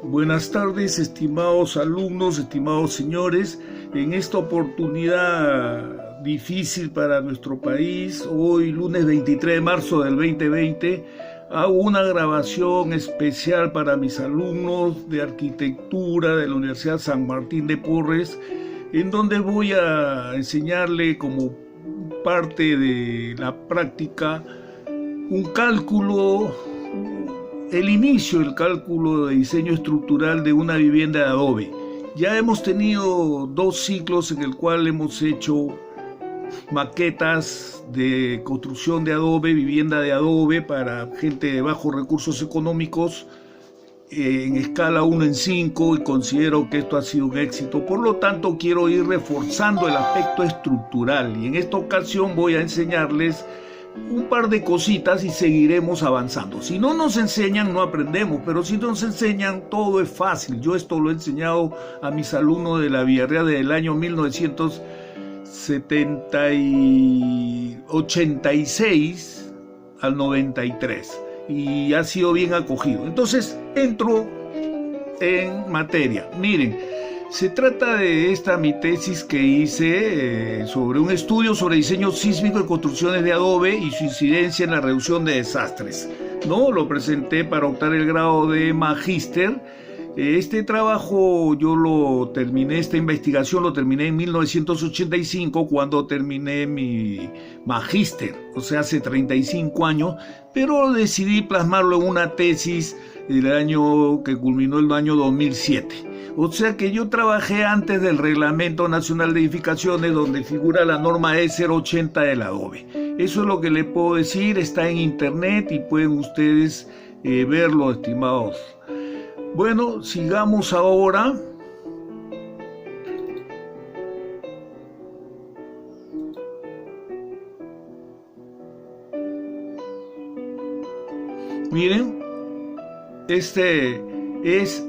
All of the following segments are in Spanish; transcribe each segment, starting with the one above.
Buenas tardes, estimados alumnos, estimados señores. En esta oportunidad difícil para nuestro país, hoy lunes 23 de marzo del 2020, hago una grabación especial para mis alumnos de arquitectura de la Universidad San Martín de Porres, en donde voy a enseñarle como parte de la práctica un cálculo, el inicio del cálculo de diseño estructural de una vivienda de adobe. Ya hemos tenido dos ciclos en el cual hemos hecho maquetas de construcción de adobe, vivienda de adobe para gente de bajos recursos económicos en escala 1:5, y considero que esto ha sido un éxito. Por lo tanto, quiero ir reforzando el aspecto estructural y en esta ocasión voy a enseñarles un par de cositas y seguiremos avanzando. Si no nos enseñan, no aprendemos, pero si nos enseñan, todo es fácil. Yo esto lo he enseñado a mis alumnos de la Villarreal del año 1986 al 93 y ha sido bien acogido. Entonces, entro en materia. Miren, se trata de mi tesis que hice sobre un estudio sobre diseño sísmico de construcciones de adobe y su incidencia en la reducción de desastres, ¿no? Lo presenté para optar el grado de magíster. Este trabajo yo lo terminé, esta investigación lo terminé en 1985 cuando terminé mi magíster, o sea, hace 35 años, pero decidí plasmarlo en una tesis del año que culminó el año 2007. O sea que yo trabajé antes del Reglamento Nacional de Edificaciones, donde figura la norma E080 del adobe. Eso es lo que les puedo decir, está en internet y pueden ustedes verlo, estimados. Bueno, sigamos ahora. Miren, este es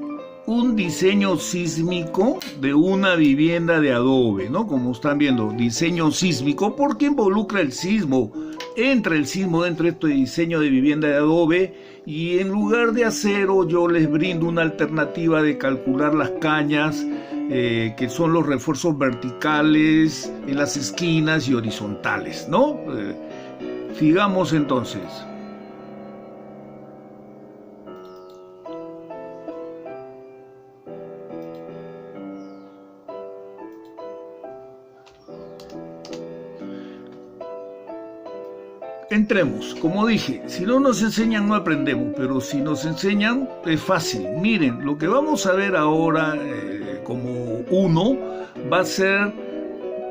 un diseño sísmico de una vivienda de adobe, ¿no? Como están viendo, diseño sísmico, porque involucra el sismo. Entra el sismo dentro de este diseño de vivienda de adobe y en lugar de acero yo les brindo una alternativa de calcular las cañas, que son los refuerzos verticales en las esquinas y horizontales, ¿no? Sigamos entonces. Entremos. Como dije, si no nos enseñan no aprendemos, pero si nos enseñan es fácil. Miren, lo que vamos a ver ahora como uno va a ser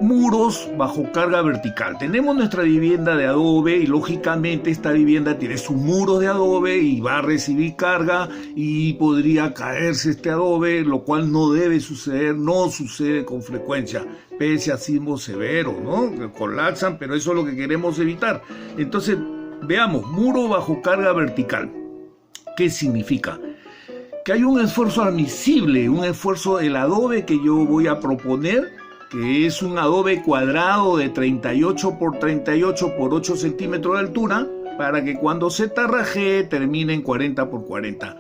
muros bajo carga vertical. Tenemos nuestra vivienda de adobe y lógicamente esta vivienda tiene sus muros de adobe y va a recibir carga y podría caerse este adobe, lo cual no debe suceder, no sucede con frecuencia, pese a sismos severos, ¿no? Que colapsan, pero eso es lo que queremos evitar. Entonces, veamos, muro bajo carga vertical. ¿Qué significa? Que hay un esfuerzo admisible, un esfuerzo del adobe que yo voy a proponer, que es un adobe cuadrado de 38 por 38 por 8 centímetros de altura, para que cuando se tarrajee termine en 40 por 40.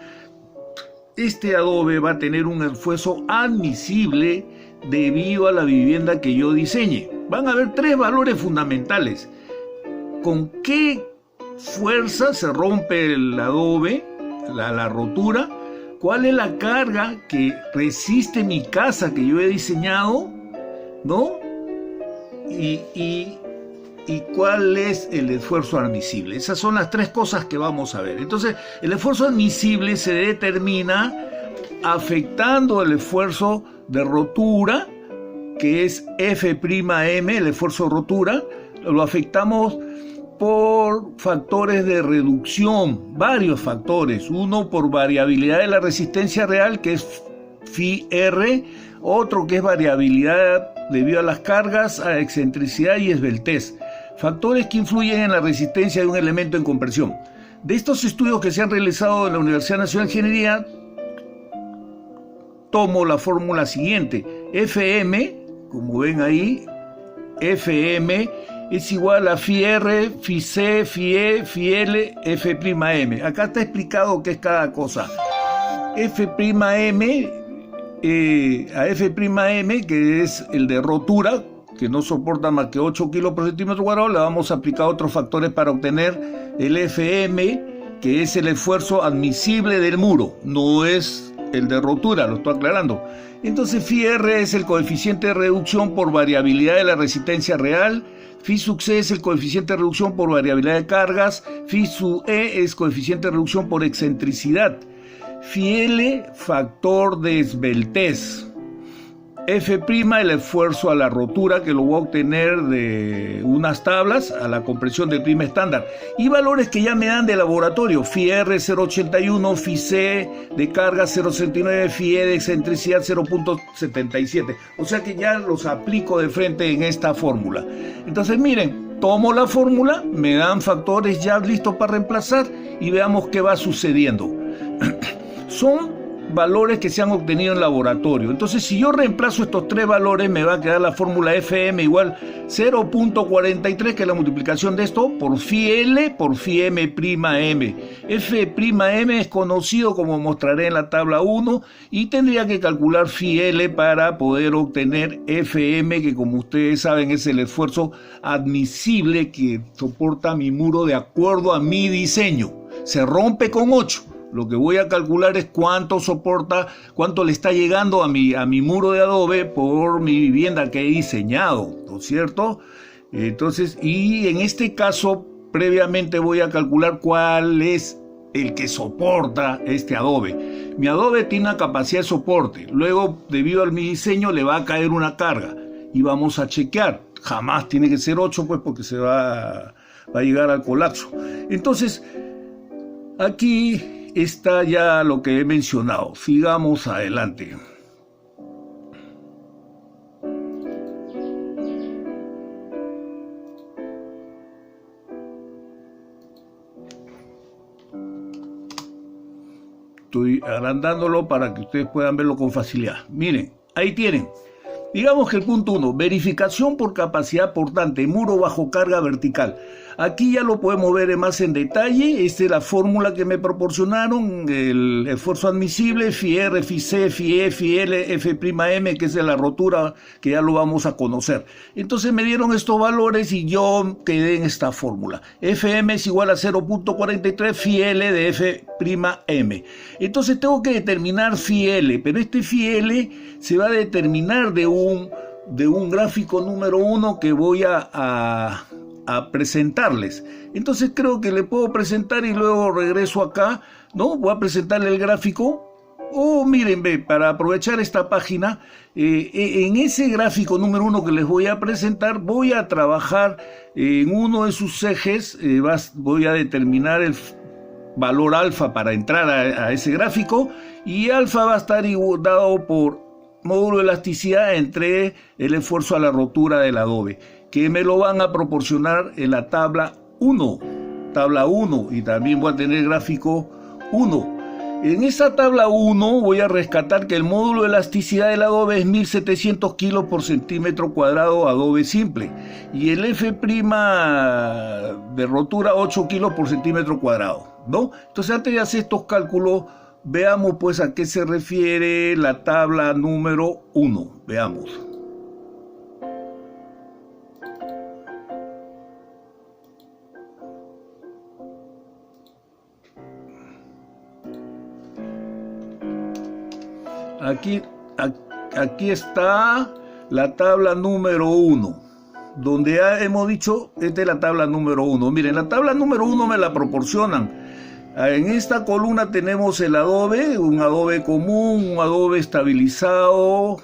Este adobe va a tener un esfuerzo admisible debido a la vivienda que yo diseñe. Van a haber tres valores fundamentales. ¿Con qué fuerza se rompe el adobe, la rotura? ¿Cuál es la carga que resiste mi casa que yo he diseñado? ¿No? Y cuál es el esfuerzo admisible. Esas son las tres cosas que vamos a ver. Entonces, el esfuerzo admisible se determina afectando el esfuerzo de rotura, que es F'M, el esfuerzo de rotura. Lo afectamos por factores de reducción, varios factores. Uno por variabilidad de la resistencia real, que es Φr, otro que es variabilidad debido a las cargas, a excentricidad y esbeltez, factores que influyen en la resistencia de un elemento en compresión. De estos estudios que se han realizado en la Universidad Nacional de Ingeniería, tomo la fórmula siguiente: Fm, como ven ahí, Fm es igual a Φr, Φc, Φe, Φl, F'M. Acá está explicado qué es cada cosa. F'M, a F'M, que es el de rotura, que no soporta más que 8 kilos por centímetro cuadrado, le vamos a aplicar otros factores para obtener el Fm, que es el esfuerzo admisible del muro, no es el de rotura, lo estoy aclarando. Entonces Φr es el coeficiente de reducción por variabilidad de la resistencia real, Φ sub c es el coeficiente de reducción por variabilidad de cargas, Φ sub e es coeficiente de reducción por excentricidad, Φl factor de esbeltez, F', el esfuerzo a la rotura, que lo voy a obtener de unas tablas a la compresión del prima estándar, y valores que ya me dan de laboratorio, Φr 0.81, Φc de carga 0.69, Φe de excentricidad 0.77, o sea que ya los aplico de frente en esta fórmula. Entonces miren, tomo la fórmula, me dan factores ya listos para reemplazar y veamos qué va sucediendo. Son valores que se han obtenido en laboratorio. Entonces, si yo reemplazo estos tres valores, me va a quedar la fórmula Fm igual 0.43, que es la multiplicación de esto, por Φl por Φm''. F'M es conocido, como mostraré en la tabla 1, y tendría que calcular Φl para poder obtener Fm, que como ustedes saben es el esfuerzo admisible que soporta mi muro de acuerdo a mi diseño. Se rompe con 8. Lo que voy a calcular es cuánto soporta, cuánto le está llegando a mi muro de adobe por mi vivienda que he diseñado, ¿no es cierto? Entonces, y en este caso, previamente voy a calcular cuál es el que soporta este adobe. Mi adobe tiene una capacidad de soporte, luego, debido a mi diseño, le va a caer una carga y vamos a chequear. Jamás tiene que ser 8, pues, porque se va a llegar al colapso. Entonces, aquí está ya lo que he mencionado. Sigamos adelante. Estoy agrandándolo para que ustedes puedan verlo con facilidad. Miren, ahí tienen. Digamos que el punto 1, verificación por capacidad portante, muro bajo carga vertical. Aquí ya lo podemos ver más en detalle. Esta es la fórmula que me proporcionaron, el esfuerzo admisible, Φr, Φc, Φe, Φl, F'M, que es de la rotura, que ya lo vamos a conocer. Entonces me dieron estos valores y yo quedé en esta fórmula. Fm es igual a 0.43, Φl de F'M. Entonces tengo que determinar Φl, pero este Φl se va a determinar de un gráfico número 1 que voy a presentarles. Entonces creo que le puedo presentar y luego regreso acá, ¿no? Voy a presentarle el gráfico. Miren, para aprovechar esta página, en ese gráfico número 1 que les voy a presentar, voy a trabajar en uno de sus ejes, voy a determinar el valor alfa para entrar a ese gráfico, y alfa va a estar dado por módulo de elasticidad entre el esfuerzo a la rotura del adobe, que me lo van a proporcionar en la tabla 1, y también voy a tener gráfico 1. En esa tabla 1 voy a rescatar que el módulo de elasticidad del adobe es 1700 kilos por centímetro cuadrado adobe simple, y el F' de rotura 8 kilos por centímetro cuadrado, ¿no? Entonces, antes de hacer estos cálculos, veamos pues a qué se refiere la tabla número 1. Veamos. Aquí está la tabla número 1, donde hemos dicho, esta es la tabla número 1. Miren, la tabla número 1 me la proporcionan. En esta columna tenemos el adobe, un adobe común, un adobe estabilizado,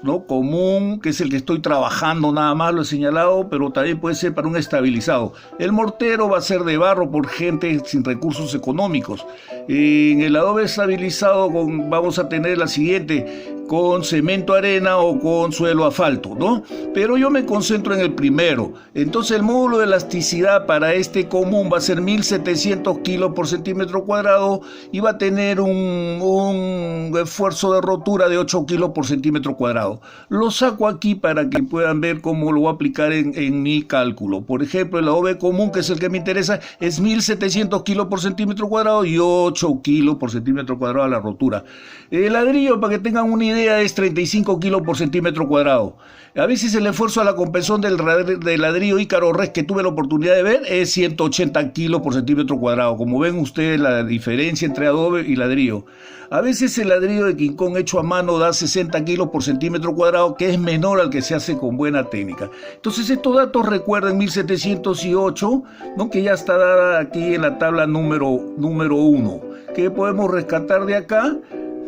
¿no? Común, que es el que estoy trabajando, nada más lo he señalado, pero también puede ser para un estabilizado. El mortero va a ser de barro por gente sin recursos económicos. En el adobe estabilizado vamos a tener la siguiente: con cemento arena o con suelo asfalto, ¿no? Pero yo me concentro en el primero. Entonces el módulo de elasticidad para este común va a ser 1700 kilos por centímetro cuadrado y va a tener un esfuerzo de rotura de 8 kilos por centímetro cuadrado. Lo saco aquí para que puedan ver cómo lo voy a aplicar en mi cálculo. Por ejemplo, el AOB común, que es el que me interesa, es 1700 kilos por centímetro cuadrado y 8 kilos por centímetro cuadrado la rotura. El ladrillo, para que tengan una idea, es 35 kilos por centímetro cuadrado. A veces el esfuerzo a la compresión del ladrillo Ícaro Res que tuve la oportunidad de ver es 180 kilos por centímetro cuadrado. Como ven ustedes la diferencia entre adobe y ladrillo. A veces el ladrillo de King Kong hecho a mano da 60 kilos por centímetro cuadrado, que es menor al que se hace con buena técnica. Entonces estos datos recuerden 1708, ¿no? Que ya está dada aquí en la tabla número 1. ¿Qué podemos rescatar de acá?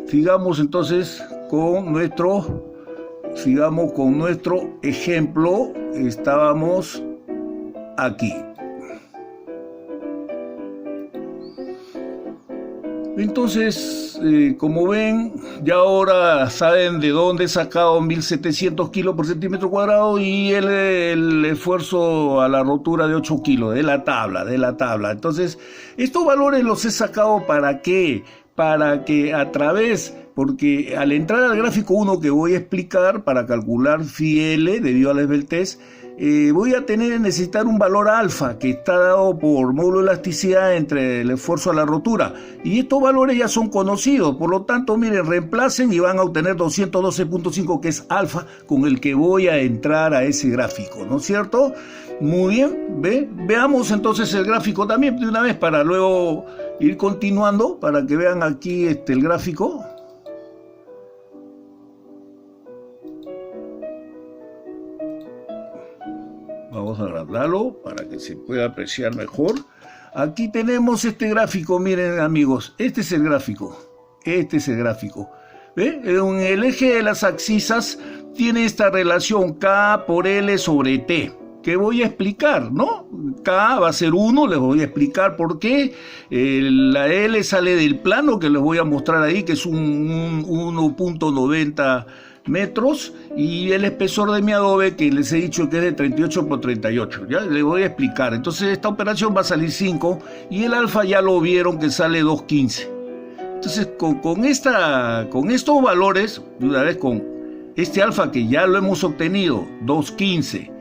Sigamos entonces con nuestro ejemplo. Estábamos aquí. Entonces, como ven, ya ahora saben de dónde he sacado 1700 kilos por centímetro cuadrado y el esfuerzo a la rotura de 8 kilos, de la tabla. Entonces, estos valores los he sacado ¿para qué? Para que porque al entrar al gráfico 1 que voy a explicar para calcular phi L debido a la esbeltez, voy a necesitar un valor alfa que está dado por módulo de elasticidad entre el esfuerzo a la rotura. Y estos valores ya son conocidos, por lo tanto, miren, reemplacen y van a obtener 212.5, que es alfa, con el que voy a entrar a ese gráfico, ¿no es cierto? Muy bien, veamos entonces el gráfico también de una vez para luego ir continuando, para que vean aquí el gráfico. Vamos a agrandarlo para que se pueda apreciar mejor. Aquí tenemos este gráfico, miren amigos, este es el gráfico. ¿Ve? En el eje de las abscisas tiene esta relación K por L sobre T, que voy a explicar, ¿no? K va a ser 1, les voy a explicar por qué. La L sale del plano, que les voy a mostrar ahí, que es un 1.90 metros, y el espesor de mi adobe, que les he dicho que es de 38 por 38, ya les voy a explicar. Entonces esta operación va a salir 5 y el alfa ya lo vieron que sale 2.15. Entonces con estos valores, de una vez con este alfa que ya lo hemos obtenido, 2.15,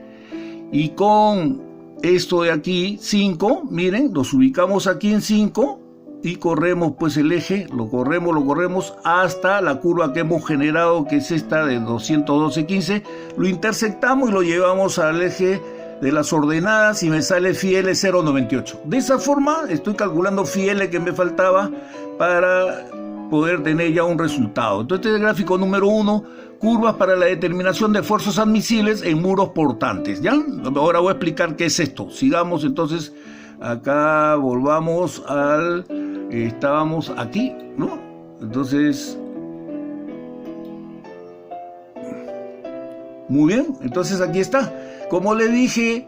y con esto de aquí, 5, miren, nos ubicamos aquí en 5, y corremos pues el eje, lo corremos hasta la curva que hemos generado, que es esta de 212.15, lo intersectamos y lo llevamos al eje de las ordenadas y me sale phi L 0.98. De esa forma estoy calculando phi L que me faltaba para poder tener ya un resultado. Entonces este es el gráfico número 1, curvas para la determinación de esfuerzos admisibles en muros portantes, ¿ya? Ahora voy a explicar qué es esto. Sigamos entonces. Acá volvamos estábamos aquí, ¿no? Entonces, muy bien, entonces aquí está. Como le dije,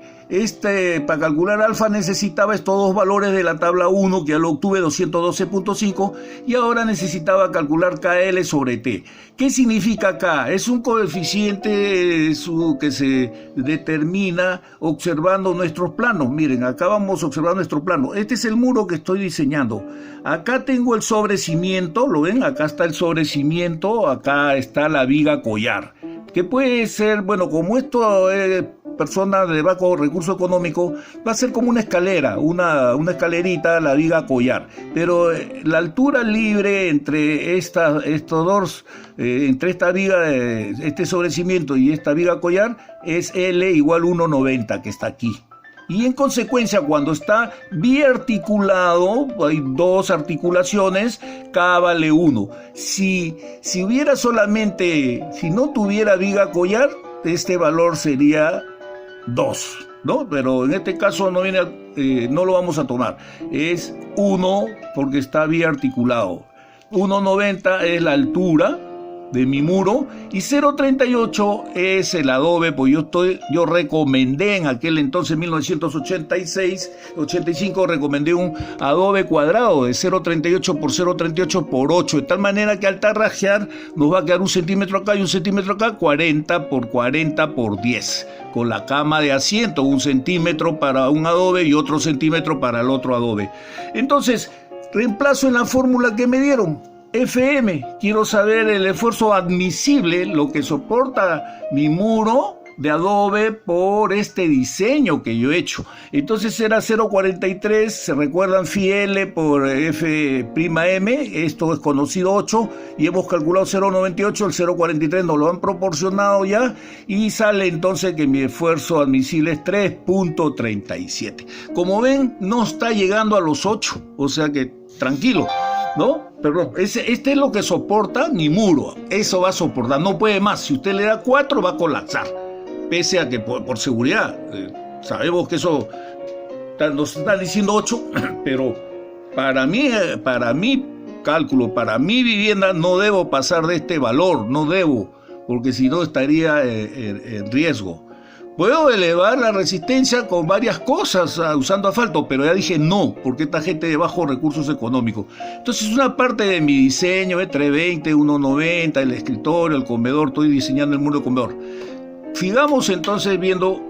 para calcular alfa necesitaba estos dos valores de la tabla 1, que ya lo obtuve, 212.5, y ahora necesitaba calcular KL sobre T. ¿Qué significa K? Es un coeficiente que se determina observando nuestros planos. Miren, acá vamos a observar nuestro plano. Este es el muro que estoy diseñando. Acá tengo el sobrecimiento, ¿lo ven? Acá está el sobrecimiento, acá está la viga collar. Que puede ser, bueno, como esto es persona de bajo recurso económico, va a ser como una escalera, una escalerita, la viga collar. Pero la altura libre entre entre esta viga, este sobrecimiento y esta viga collar es L igual 1.90, que está aquí. Y en consecuencia, cuando está biarticulado, hay dos articulaciones, K vale 1. Si no tuviera viga collar, este valor sería 2, ¿no? Pero en este caso no lo vamos a tomar. Es 1 porque está biarticulado. 1.90 es la altura, de mi muro, y 0.38 es el adobe, pues yo recomendé en aquel entonces, 1986, 85, recomendé un adobe cuadrado de 0.38 por 0.38 por 8, de tal manera que al tarrajear nos va a quedar 1 centímetro acá y 1 centímetro acá, 40 por 40 por 10, con la cama de asiento, 1 centímetro para un adobe y otro centímetro para el otro adobe. Entonces, reemplazo en la fórmula que me dieron, FM, quiero saber el esfuerzo admisible, lo que soporta mi muro de adobe por este diseño que yo he hecho. Entonces era 0.43, se recuerdan, FIL por F'(m), esto es conocido 8, y hemos calculado 0.98, el 0.43 nos lo han proporcionado ya, y sale entonces que mi esfuerzo admisible es 3.37. Como ven, no está llegando a los 8, o sea que tranquilo, ¿no? Perdón, este es lo que soporta mi muro, eso va a soportar, no puede más. Si usted le da 4 va a colapsar, pese a que por seguridad, sabemos que eso nos están diciendo 8, pero para mi cálculo, para mi vivienda no debo pasar de este valor, no debo, porque si no estaría en riesgo. Puedo elevar la resistencia con varias cosas usando asfalto, pero ya dije no, porque esta gente de bajos recursos económicos. Entonces una parte de mi diseño, 320, 190, el escritorio, el comedor, estoy diseñando el muro de comedor. Sigamos entonces viendo.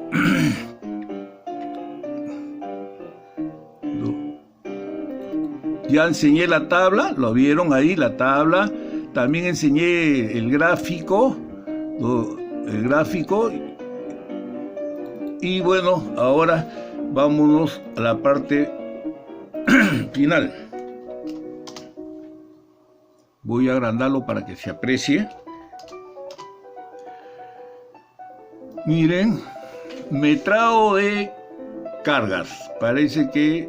Ya enseñé la tabla, lo vieron ahí, la tabla. También enseñé el gráfico. Y bueno, ahora vámonos a la parte final. Voy a agrandarlo para que se aprecie. Miren, metrado de cargas. Parece que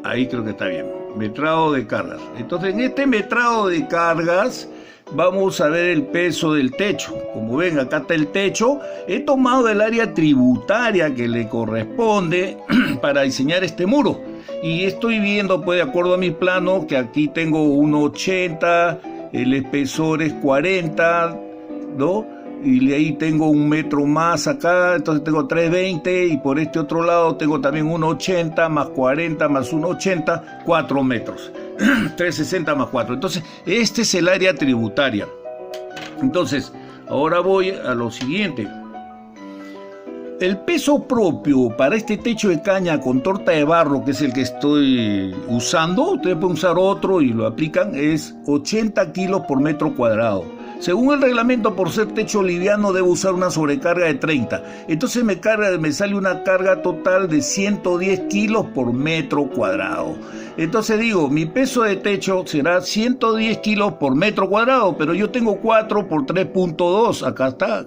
ahí creo que está bien. Metrado de cargas. Entonces, en este metrado de cargas vamos a ver el peso del techo. Como ven, acá está el techo. He tomado el área tributaria que le corresponde para diseñar este muro. Y estoy viendo, pues, de acuerdo a mi plano, que aquí tengo 1,80, el espesor es 40, ¿no? Y de ahí tengo 1 metro más acá, entonces tengo 3,20, y por este otro lado tengo también 1,80 más 40 más 1,80, 4 metros. 360 más 4. Entonces, este es el área tributaria. Entonces, ahora voy a lo siguiente. El peso propio para este techo de caña con torta de barro, que es el que estoy usando, ustedes pueden usar otro y lo aplican, es 80 kilos por metro cuadrado. Según el reglamento, por ser techo liviano, debo usar una sobrecarga de 30. Entonces me sale una carga total de 110 kilos por metro cuadrado. Entonces digo, mi peso de techo será 110 kilos por metro cuadrado, pero yo tengo 4 por 3.2, acá está,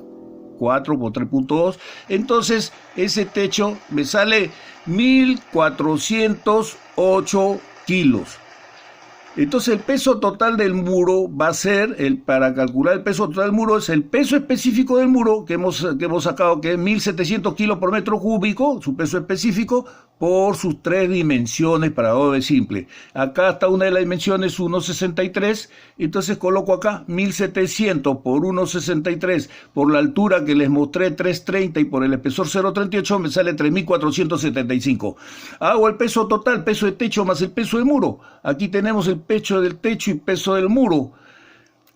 4 por 3.2, entonces ese techo me sale 1.408 kilos. Entonces el peso total del muro va a ser, para calcular el peso total del muro, es el peso específico del muro que hemos sacado, que es 1.700 kilos por metro cúbico, su peso específico, por sus 3 dimensiones para adobe simple. Acá está una de las dimensiones, 1,63, entonces coloco acá 1.700 por 1,63, por la altura que les mostré, 3,30, y por el espesor 0,38, me sale 3.475. Hago el peso total, peso de techo más el peso del muro. Aquí tenemos el peso del techo y peso del muro,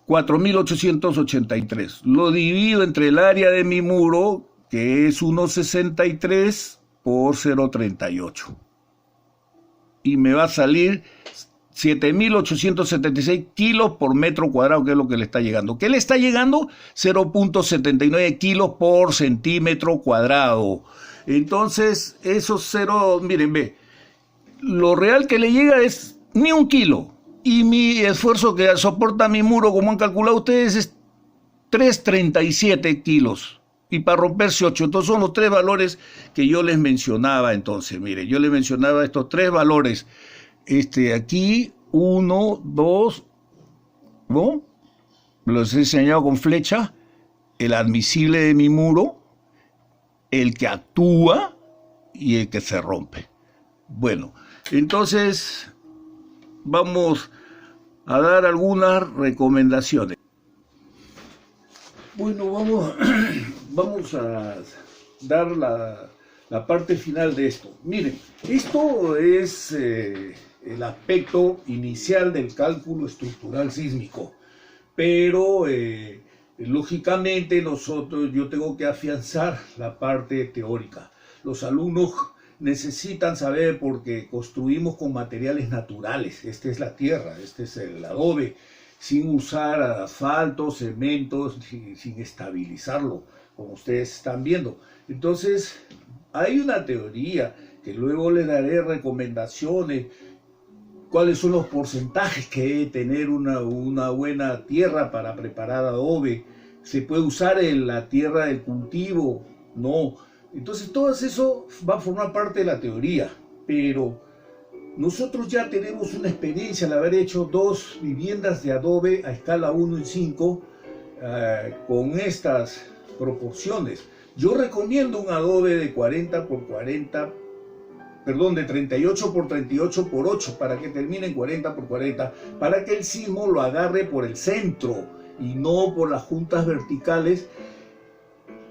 4.883. Lo divido entre el área de mi muro, que es 1,63 por 0,38. Y me va a salir 7.876 kilos por metro cuadrado, que es lo que le está llegando. ¿Qué le está llegando? 0.79 kilos por centímetro cuadrado. Entonces, esos 0, miren, ve, lo real que le llega es ni 1 kilo. Y mi esfuerzo que soporta mi muro, como han calculado ustedes, es 3,37 kilos. Y para romperse 8. Entonces son los 3 valores que yo les mencionaba. Entonces, mire, yo les mencionaba estos 3 valores. Aquí, 1, 2, ¿no? Los he enseñado con flecha. El admisible de mi muro, el que actúa y el que se rompe. Bueno, entonces vamos a dar algunas recomendaciones. Bueno, vamos a dar la parte final de esto. Miren, esto es el aspecto inicial del cálculo estructural sísmico, pero lógicamente yo tengo que afianzar la parte teórica. Los alumnos necesitan saber porque construimos con materiales naturales. Esta es la tierra, este es el adobe, sin usar asfalto, cemento, sin estabilizarlo, como ustedes están viendo. Entonces, hay una teoría que luego les daré recomendaciones, cuáles son los porcentajes que debe tener una buena tierra para preparar adobe. ¿Se puede usar en la tierra del cultivo? No. Entonces, todo eso va a formar parte de la teoría, pero nosotros ya tenemos una experiencia al haber hecho 2 viviendas de adobe a escala 1:5 con estas proporciones. Yo recomiendo un adobe de 40 por 40, perdón, de 38 por 38 por 8 para que termine en 40 por 40, para que el sismo lo agarre por el centro y no por las juntas verticales,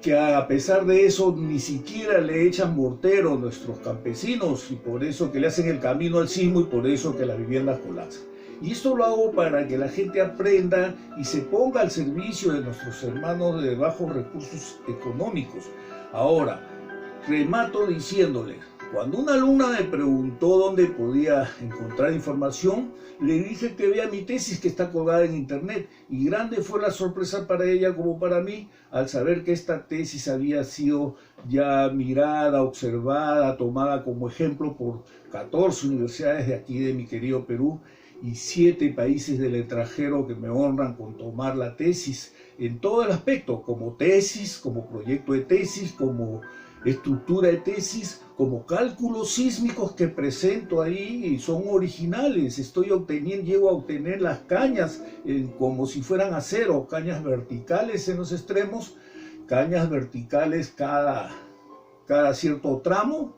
que a pesar de eso ni siquiera le echan mortero a nuestros campesinos, y por eso que le hacen el camino al sismo y por eso que las viviendas colapsan. Y esto lo hago para que la gente aprenda y se ponga al servicio de nuestros hermanos de bajos recursos económicos. Ahora, remato diciéndoles, cuando una alumna me preguntó dónde podía encontrar información, le dije que vea mi tesis que está colgada en internet, y grande fue la sorpresa para ella como para mí al saber que esta tesis había sido ya mirada, observada, tomada como ejemplo por 14 universidades de aquí de mi querido Perú y 7 países del extranjero que me honran con tomar la tesis en todo el aspecto, como tesis, como proyecto de tesis, como estructura de tesis, como cálculos sísmicos que presento ahí, y son originales. Llego a obtener las cañas como si fueran acero, cañas verticales en los extremos, cañas verticales cada cierto tramo,